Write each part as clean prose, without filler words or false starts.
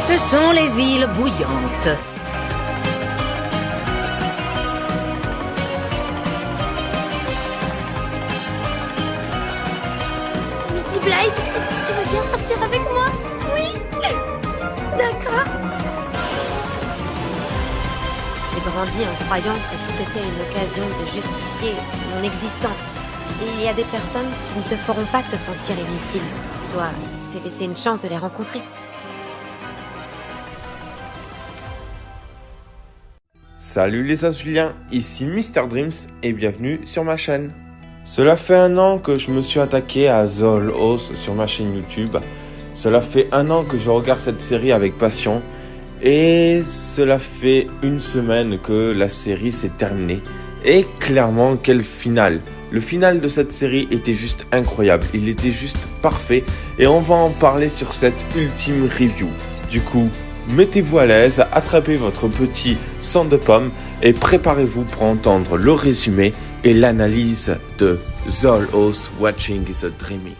Ce sont les îles bouillantes. Mitty Blight, est-ce que tu veux bien sortir avec moi? Oui. D'accord. J'ai grandi en croyant que tout était une occasion de justifier mon existence. Et il y a des personnes qui ne te feront pas te sentir inutile. Tu dois te laisser une chance de les rencontrer. Salut les Azuliens, ici Mr Dreams et bienvenue sur ma chaîne. Cela fait 1 an que je me suis attaqué à Zoll House sur ma chaîne YouTube. Cela fait 1 an que je regarde cette série avec passion. Et cela fait 1 semaine que la série s'est terminée. Et clairement, quel final! Le final de cette série était juste incroyable. Il était juste parfait. Et on va en parler sur cette ultime review. Du coup, mettez-vous à l'aise, attrapez votre petit sang de pomme et préparez-vous pour entendre le résumé et l'analyse de Zoll House Watching is a Dreaming.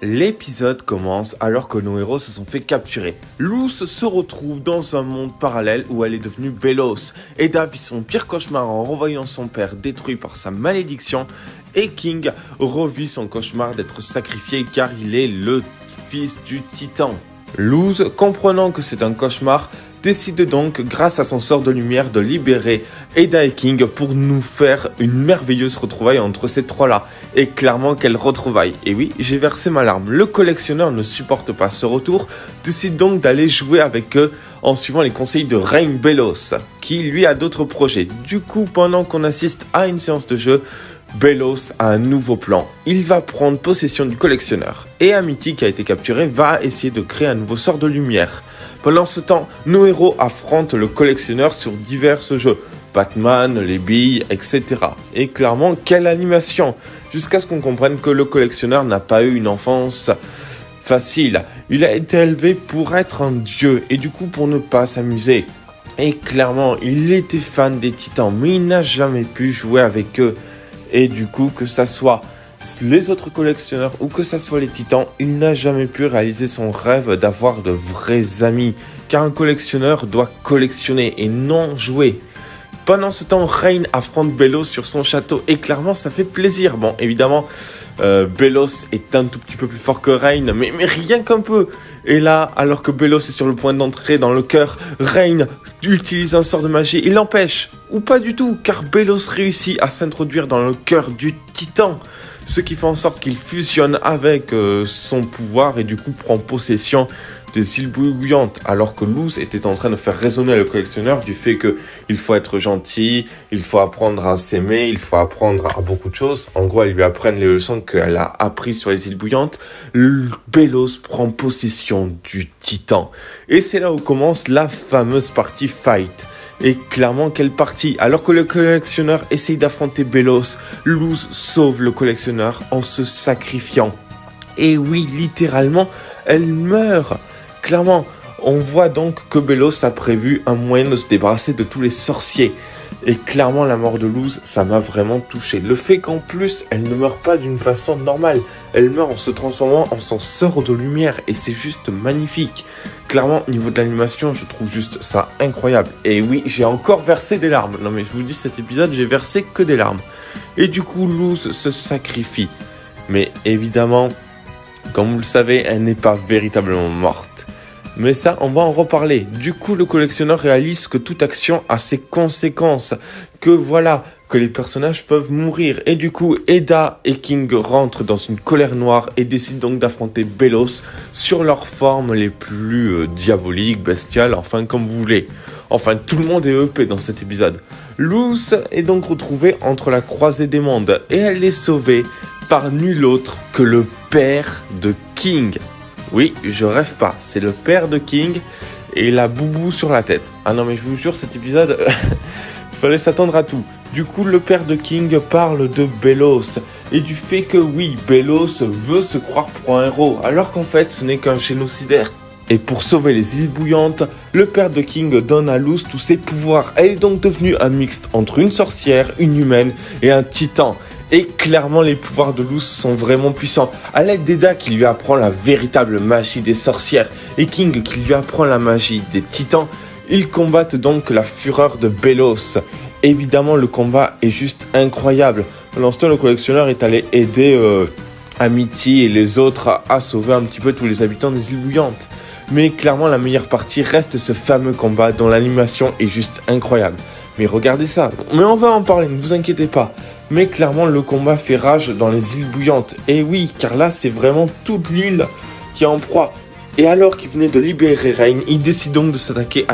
L'épisode commence alors que nos héros se sont fait capturer. Luz se retrouve dans un monde parallèle où elle est devenue Belos. Eda vit son pire cauchemar en revoyant son père détruit par sa malédiction. Et King revit son cauchemar d'être sacrifié car il est le fils du titan. Luz, comprenant que c'est un cauchemar, décide donc, grâce à son sort de lumière, de libérer Eda et King pour nous faire une merveilleuse retrouvaille entre ces trois-là. Et clairement, quelle retrouvaille. Et oui, j'ai versé ma larme. Le collectionneur ne supporte pas ce retour, décide donc d'aller jouer avec eux en suivant les conseils de Rain Belos, qui lui a d'autres projets. Du coup, pendant qu'on assiste à une séance de jeu, Belos a un nouveau plan. Il va prendre possession du collectionneur. Et Amity, qui a été capturé, va essayer de créer un nouveau sort de lumière. Pendant ce temps, nos héros affrontent le collectionneur sur divers jeux. Batman, les billes, etc. Et clairement, quelle animation! Jusqu'à ce qu'on comprenne que le collectionneur n'a pas eu une enfance facile. Il a été élevé pour être un dieu et du coup pour ne pas s'amuser. Et clairement, il était fan des titans, mais il n'a jamais pu jouer avec eux. Et du coup, que ça soit les autres collectionneurs ou que ça soit les titans, il n'a jamais pu réaliser son rêve d'avoir de vrais amis. Car un collectionneur doit collectionner et non jouer. Pendant ce temps, Rain affronte Belos sur son château et clairement ça fait plaisir. Bon, évidemment, Belos est un tout petit peu plus fort que Rain, mais rien qu'un peu. Et là, alors que Belos est sur le point d'entrer dans le cœur, Rain utilise un sort de magie et l'empêche. Ou pas du tout, car Belos réussit à s'introduire dans le cœur du titan. Ce qui fait en sorte qu'il fusionne avec son pouvoir et du coup prend possession des îles bouillantes. Alors que Luz était en train de faire résonner le collectionneur du fait qu'il faut être gentil, il faut apprendre à s'aimer, il faut apprendre à beaucoup de choses. En gros, elle lui apprenne les leçons qu'elle a apprises sur les îles bouillantes. Belos prend possession du titan. Et c'est là où commence la fameuse partie fight. Et clairement, quelle partie! Alors que le collectionneur essaye d'affronter Belos, Luz sauve le collectionneur en se sacrifiant. Et oui, littéralement, elle meurt. Clairement, on voit donc que Belos a prévu un moyen de se débarrasser de tous les sorciers. Et clairement, la mort de Luz, ça m'a vraiment touché. Le fait qu'en plus, elle ne meurt pas d'une façon normale. Elle meurt en se transformant en son sort de lumière. Et c'est juste magnifique. Clairement, au niveau de l'animation, je trouve juste ça incroyable. Et oui, j'ai encore versé des larmes. Non mais je vous dis, cet épisode, j'ai versé que des larmes. Et du coup, Luz se sacrifie. Mais évidemment, comme vous le savez, elle n'est pas véritablement morte. Mais ça, on va en reparler. Du coup, le collectionneur réalise que toute action a ses conséquences. Que voilà, que les personnages peuvent mourir. Et du coup, Eda et King rentrent dans une colère noire et décident donc d'affronter Belos sur leurs formes les plus diaboliques, bestiales, enfin comme vous voulez. Enfin, tout le monde est EP dans cet épisode. Luz est donc retrouvée entre la croisée des mondes et elle est sauvée par nul autre que le père de King. Oui, je rêve pas, c'est le père de King et la boubou sur la tête. Ah non mais je vous jure, cet épisode, il fallait s'attendre à tout. Du coup, le père de King parle de Belos et du fait que oui, Belos veut se croire pour un héros, alors qu'en fait ce n'est qu'un génocidaire. Et pour sauver les îles bouillantes, le père de King donne à Luz tous ses pouvoirs. Elle est donc devenue un mixte entre une sorcière, une humaine et un titan. Et clairement, les pouvoirs de Luz sont vraiment puissants. À l'aide d'Eda qui lui apprend la véritable magie des sorcières et King qui lui apprend la magie des titans, ils combattent donc la fureur de Belos. Évidemment, le combat est juste incroyable. Pendant ce temps, le collectionneur est allé aider Amity et les autres à sauver un petit peu tous les habitants des îles bouillantes. Mais clairement, la meilleure partie reste ce fameux combat dont l'animation est juste incroyable. Mais regardez ça. Mais on va en parler, ne vous inquiétez pas. Mais clairement, le combat fait rage dans les îles bouillantes. Et oui, car là, c'est vraiment toute l'île qui est en proie. Et alors qu'il venait de libérer Rain, il décide donc de s'attaquer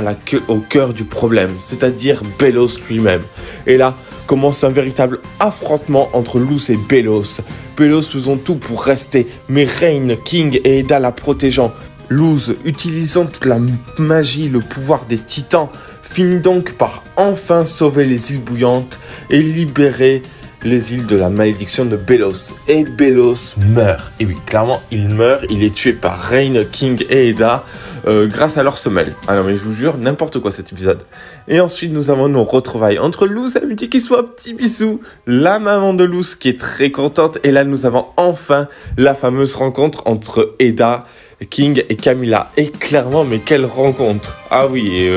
au cœur du problème, c'est-à-dire Belos lui-même. Et là, commence un véritable affrontement entre Luz et Belos. Belos faisant tout pour rester, mais Rain, King et Eda la protégeant. Luz, utilisant toute la magie, le pouvoir des titans, finit donc par enfin sauver les îles bouillantes et libérer les îles de la malédiction de Belos. Et Belos meurt. Et oui, clairement, il meurt. Il est tué par Rain, King et Eda grâce à leur semelle. Ah non, mais je vous jure, n'importe quoi cet épisode. Et ensuite, nous avons nos retrouvailles entre Luz et Amity qui soit petit bisou, la maman de Luz qui est très contente. Et là, nous avons enfin la fameuse rencontre entre Eda, King et Camilla. Et clairement, mais quelle rencontre! Ah oui, et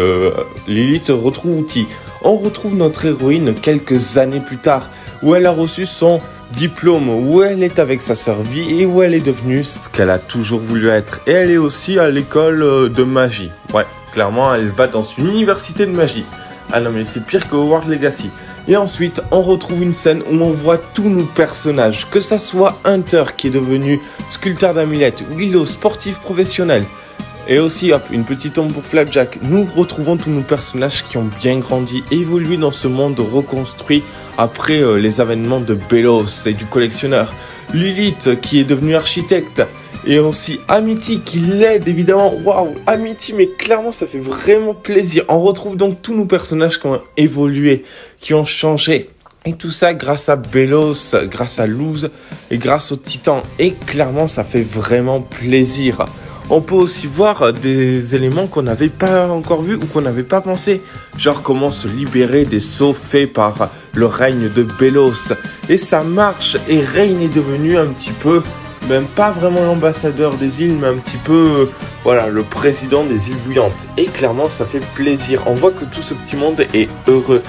Lilith retrouve Outil. On retrouve notre héroïne quelques années plus tard, où elle a reçu son diplôme, où elle est avec sa sœur Vi et où elle est devenue ce qu'elle a toujours voulu être. Et elle est aussi à l'école de magie. Ouais, clairement, elle va dans une université de magie. Ah non, mais c'est pire que Hogwarts Legacy. Et ensuite, on retrouve une scène où on voit tous nos personnages, que ça soit Hunter qui est devenu sculpteur d'amulettes, Willow, sportif professionnel, et aussi, hop, une petite ombre pour Flapjack. Nous retrouvons tous nos personnages qui ont bien grandi et évolué dans ce monde reconstruit après les avènements de Belos et du collectionneur. Lilith qui est devenue architecte. Et aussi Amity qui l'aide évidemment. Waouh, Amity, mais clairement ça fait vraiment plaisir. On retrouve donc tous nos personnages qui ont évolué, qui ont changé. Et tout ça grâce à Belos, grâce à Luz et grâce aux titans. Et clairement ça fait vraiment plaisir. On peut aussi voir des éléments qu'on n'avait pas encore vus ou qu'on n'avait pas pensé. Genre comment se libérer des sceaux faits par le règne de Belos. Et ça marche. Et Rain est devenu un petit peu, même pas vraiment l'ambassadeur des îles, mais un petit peu, voilà, le président des îles bouillantes. Et clairement, ça fait plaisir. On voit que tout ce petit monde est heureux.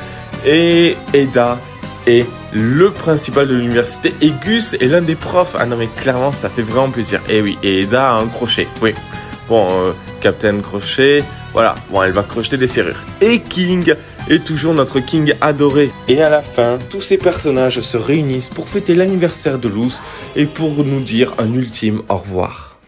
Et Eda est le principal de l'université et Gus est l'un des profs. Ah non mais clairement ça fait vraiment plaisir. Et oui, et Eda a un crochet. Oui. Bon, Captain Crochet, voilà. Bon, elle va crocheter des serrures. Et King est toujours notre King adoré. Et à la fin, tous ces personnages se réunissent pour fêter l'anniversaire de Luz et pour nous dire un ultime au revoir.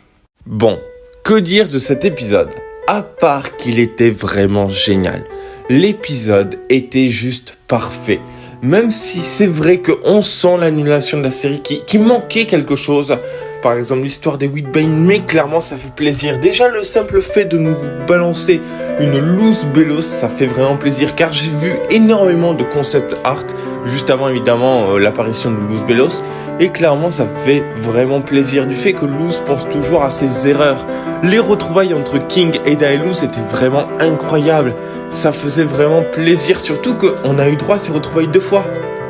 Bon, que dire de cet épisode? À part qu'il était vraiment génial. L'épisode était juste parfait. Même si c'est vrai qu'on sent l'annulation de la série qui manquait quelque chose. Par exemple l'histoire des Whitbane, mais clairement ça fait plaisir. Déjà le simple fait de nous balancer une Luz Belos, ça fait vraiment plaisir. Car j'ai vu énormément de concept art juste avant évidemment l'apparition de Luz Belos. Et clairement ça fait vraiment plaisir du fait que Luz pense toujours à ses erreurs. Les retrouvailles entre King, Eda et Luz étaient vraiment incroyables. Ça faisait vraiment plaisir, surtout qu'on a eu droit à ces retrouvailles 2 fois.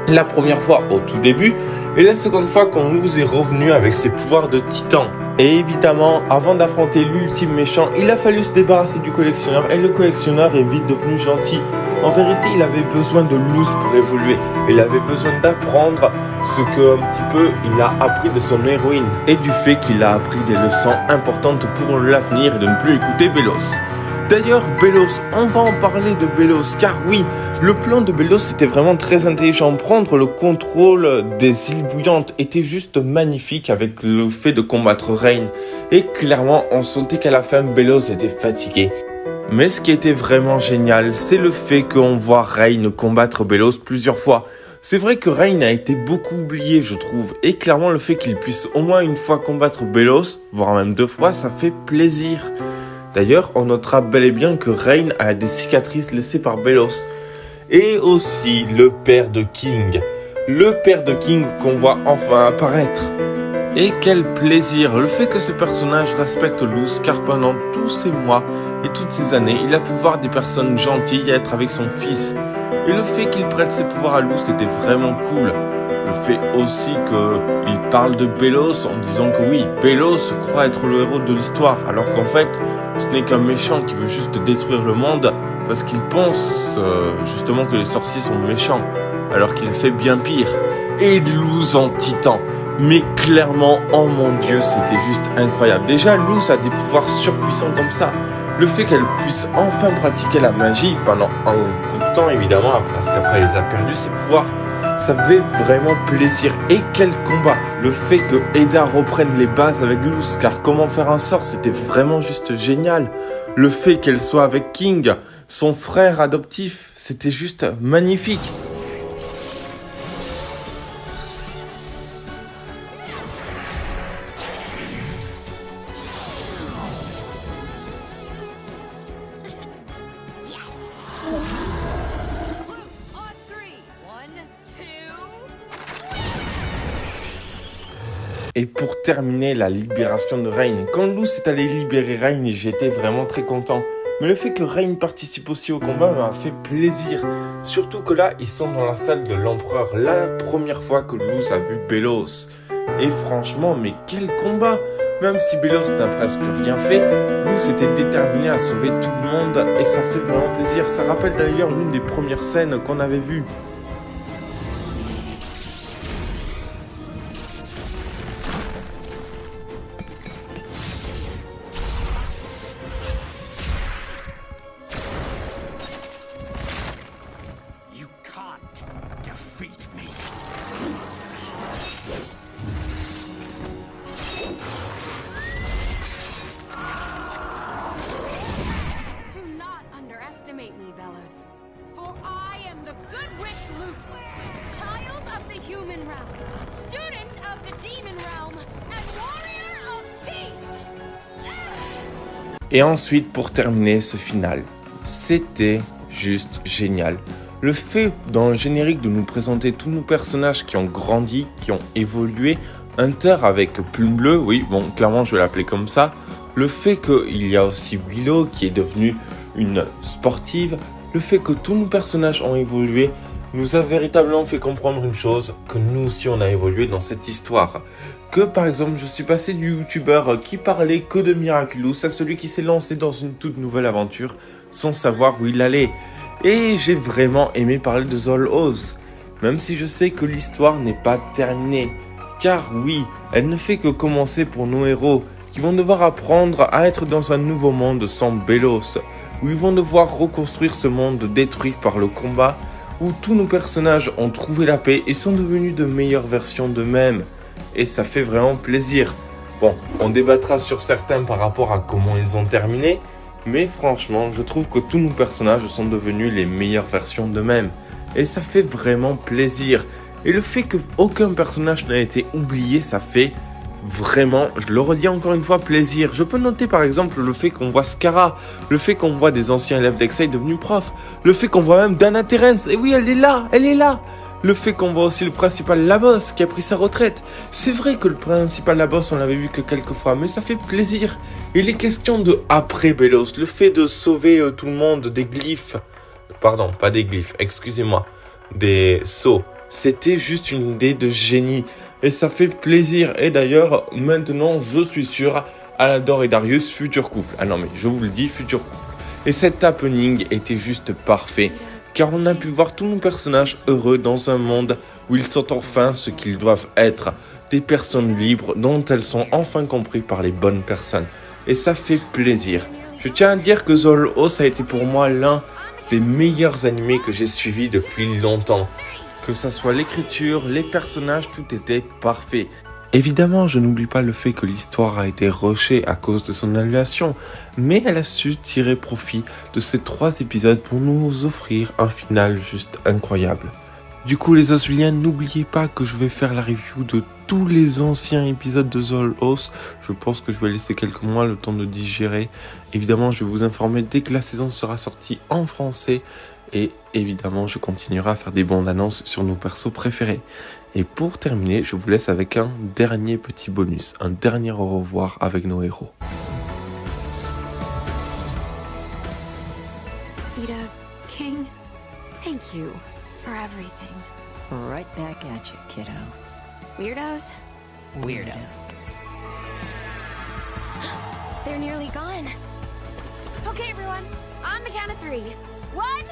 La première fois au tout début, et la seconde fois quand Luz est revenu avec ses pouvoirs de titan. Et évidemment, avant d'affronter l'ultime méchant, il a fallu se débarrasser du collectionneur, et le collectionneur est vite devenu gentil. En vérité, il avait besoin de Luz pour évoluer. Il avait besoin d'apprendre ce que un petit peu il a appris de son héroïne, et du fait qu'il a appris des leçons importantes pour l'avenir et de ne plus écouter Belos. D'ailleurs, Belos, on va en parler de Belos, car oui, le plan de Belos était vraiment très intelligent. Prendre le contrôle des îles bouillantes était juste magnifique avec le fait de combattre Rain. Et clairement, on sentait qu'à la fin, Belos était fatigué. Mais ce qui était vraiment génial, c'est le fait qu'on voit Rain combattre Belos plusieurs fois. C'est vrai que Rain a été beaucoup oublié, je trouve. Et clairement, le fait qu'il puisse au moins une fois combattre Belos, voire même 2 fois, ça fait plaisir. D'ailleurs, on notera bel et bien que Rain a des cicatrices laissées par Belos. Et aussi le père de King. Le père de King qu'on voit enfin apparaître. Et quel plaisir, le fait que ce personnage respecte Luz, car pendant tous ces mois et toutes ces années, il a pu voir des personnes gentilles être avec son fils. Et le fait qu'il prête ses pouvoirs à Luz était vraiment cool. Le fait aussi qu'il parle de Belos en disant que oui, Belos croit être le héros de l'histoire, alors qu'en fait, ce n'est qu'un méchant qui veut juste détruire le monde parce qu'il pense justement que les sorciers sont méchants, alors qu'il a fait bien pire. Et Luz en titan. Mais clairement, oh mon dieu, c'était juste incroyable. Déjà, Luz a des pouvoirs surpuissants comme ça. Le fait qu'elle puisse enfin pratiquer la magie pendant un bout de temps, évidemment, parce qu'après elle les a perdus, ses pouvoirs, ça fait vraiment plaisir. Et quel combat! Le fait que Eda reprenne les bases avec Luz, car comment faire un sort, c'était vraiment juste génial. Le fait qu'elle soit avec King, son frère adoptif, c'était juste magnifique. Et pour terminer, la libération de Rain. Quand Luz est allé libérer Rain, j'étais vraiment très content. Mais le fait que Rain participe aussi au combat m'a fait plaisir. Surtout que là, ils sont dans la salle de l'empereur. La première fois que Luz a vu Belos. Et franchement, mais quel combat! Même si Belos n'a presque rien fait, Luz était déterminé à sauver tout le monde. Et ça fait vraiment plaisir. Ça rappelle d'ailleurs l'une des premières scènes qu'on avait vues. Me, Belos, for I am the Good Witch Luz, child of the human realm, student of the demon realm, and warrior of peace. Et ensuite, pour terminer ce final, c'était juste génial. Le fait dans le générique de nous présenter tous nos personnages qui ont grandi, qui ont évolué, Hunter avec Plume Bleue, oui, bon, clairement je vais l'appeler comme ça. Le fait qu'il y a aussi Willow qui est devenue une sportive, le fait que tous nos personnages ont évolué nous a véritablement fait comprendre une chose, que nous aussi on a évolué dans cette histoire. Que par exemple je suis passé du youtubeur qui parlait que de Miraculous à celui qui s'est lancé dans une toute nouvelle aventure sans savoir où il allait. Et j'ai vraiment aimé parler de Zolos, même si je sais que l'histoire n'est pas terminée. Car oui, elle ne fait que commencer pour nos héros, qui vont devoir apprendre à être dans un nouveau monde sans Belos, où ils vont devoir reconstruire ce monde détruit par le combat, où tous nos personnages ont trouvé la paix et sont devenus de meilleures versions d'eux-mêmes. Et ça fait vraiment plaisir. Bon, on débattra sur certains par rapport à comment ils ont terminé, mais franchement, je trouve que tous nos personnages sont devenus les meilleures versions d'eux-mêmes. Et ça fait vraiment plaisir. Et le fait qu'aucun personnage n'a été oublié, ça fait vraiment, je le redis encore une fois, plaisir. Je peux noter par exemple le fait qu'on voit Scara, le fait qu'on voit des anciens élèves d'Excel devenus profs, le fait qu'on voit même Dana Terrence, et oui elle est là. Le fait qu'on voit aussi le principal Labos qui a pris sa retraite. C'est vrai que le principal Labos on l'avait vu que quelques fois, mais ça fait plaisir. Et les questions de après Belos, le fait de sauver tout le monde des glyphes, pardon, pas des glyphes, excusez-moi, des sceaux. C'était juste une idée de génie. Et ça fait plaisir. Et d'ailleurs, maintenant, je suis sûr, Alador et Darius, futur couple. Ah non, mais je vous le dis, futur couple. Et cet happening était juste parfait. Car on a pu voir tous nos personnages heureux dans un monde où ils sont enfin ce qu'ils doivent être. Des personnes libres dont elles sont enfin comprises par les bonnes personnes. Et ça fait plaisir. Je tiens à dire que Zolos a été pour moi l'un des meilleurs animés que j'ai suivis depuis longtemps. Que ça soit l'écriture, les personnages, tout était parfait. Évidemment, je n'oublie pas le fait que l'histoire a été rushée à cause de son annulation, mais elle a su tirer profit de ces 3 épisodes pour nous offrir un final juste incroyable. Du coup, les Oswilliens, n'oubliez pas que je vais faire la review de tous les anciens épisodes de Zolos. Je pense que je vais laisser quelques mois le temps de digérer. Évidemment, je vais vous informer dès que la saison sera sortie en français. Et évidemment, je continuerai à faire des bandes annonces sur nos persos préférés. Et pour terminer, je vous laisse avec un dernier petit bonus, un dernier au revoir avec nos héros. Eda, King, thank you for everything. Right back at you, kiddo. Weirdos? Weirdos. They're nearly gone. Okay, everyone. On the count of 3. 1,